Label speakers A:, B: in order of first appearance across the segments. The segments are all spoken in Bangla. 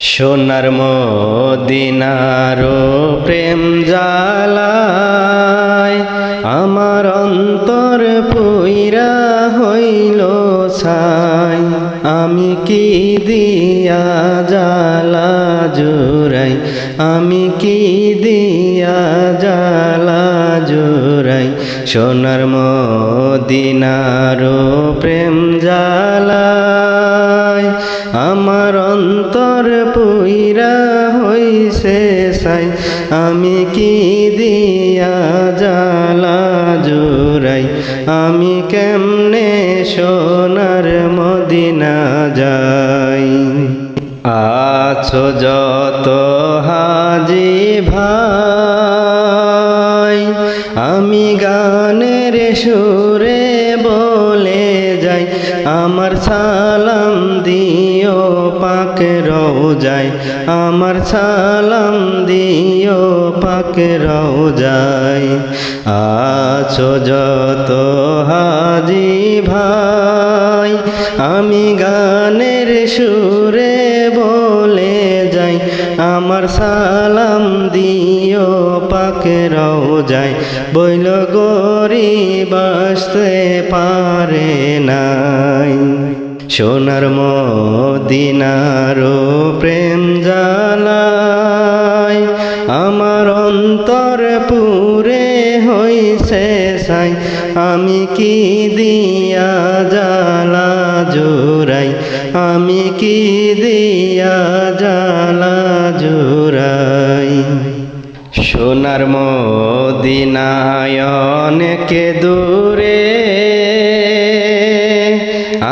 A: সোনার মদিনার প্রেম জ্বালায় আমার অন্তর পুইরা হইল ছাই। আমি কি দিয়া জ্বালা জুড়াই, আমি কি দিয়া জ্বালা জুড়াই। সোনার মদিনার প্রেম জ্বালায় আমার অন্তর পুইরা হইছে ছাই। আমি কি দিয়া জ্বালা জুড়াই, আমি কেমনে সোনার মদিনা যাই। আছো যত হাজি ভাই, আমি গানের সুরে বলে যাই। আমার সালাম দিও পাক রওজায়, আমার সালাম দিও পাক রওজায়। আছো যত হাজি ভাই, আমি গানের সুরে বলে যাই। আমার সালাম দিও পাক রওজায়। বইল গরিব আসতে পারে নাই, সোনার মদিনার প্রেম জ্বালায় আমার অন্তর পুরে হইছে ছাই। আমি কি দিয়া জ্বালা জুড়াই, আমি কি দিয়া জ্বালা জুড়াই। সোনার মদিনায় অনেক দূরে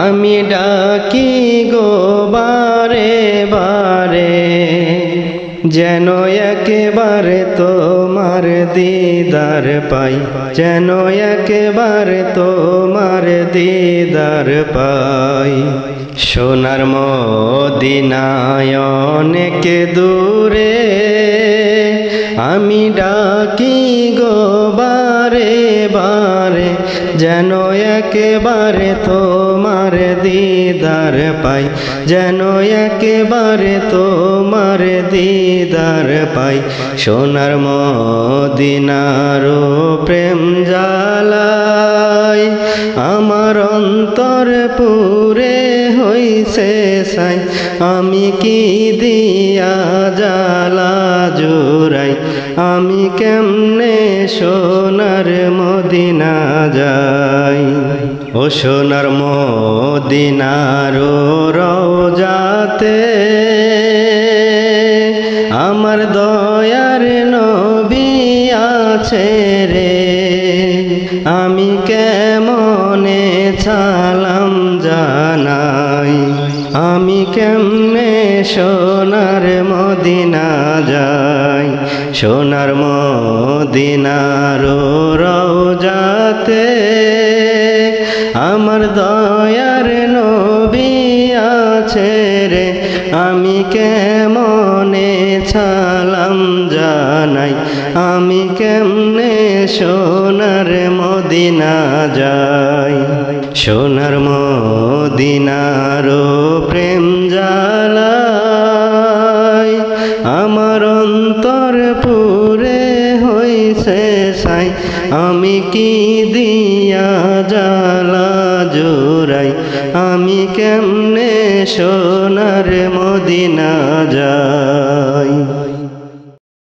A: আমি ডাকি গো বারে বারে, যেন একেবারে তোমার দিদার পাই, যেন একেবারে তোমার দিদার পাই। সোনার মদিনায় অনেক দূরে আমি ডাকি গো বারে বারে, যেন একেবারে তোমার দিদার পাই, যেন একেবারে তোমার দিদার পাই। সোনার মদিনার প্রেম জ্বালায় আমার অন্তর পুরে হইছে ছাই। আমি কি দিয়া জ্বালা জুড়াই, আমি কেমনে সোনার মদিনা যাই। ও সোনার মদিনার রওজাতে আমার দয়ার নবী আছে রে। আমি কেমনে সালাম জানাই, আমি কেমনে সোনার মদিনা যাই। সোনার মদিনার রওজাতে আমার দয়ার নবী আছে রে। আমি কেমনে সালাম জানাই, আমি কেমনে সোনার মদিনা যাই। সোনার মদিনার প্রেম জ্বালায় আমার অন্তর পুরে হইছে ছাই। আমি কি দিয়া জ্বালা জুড়াই, আমি কেমনে সোনার মদিনা যাই।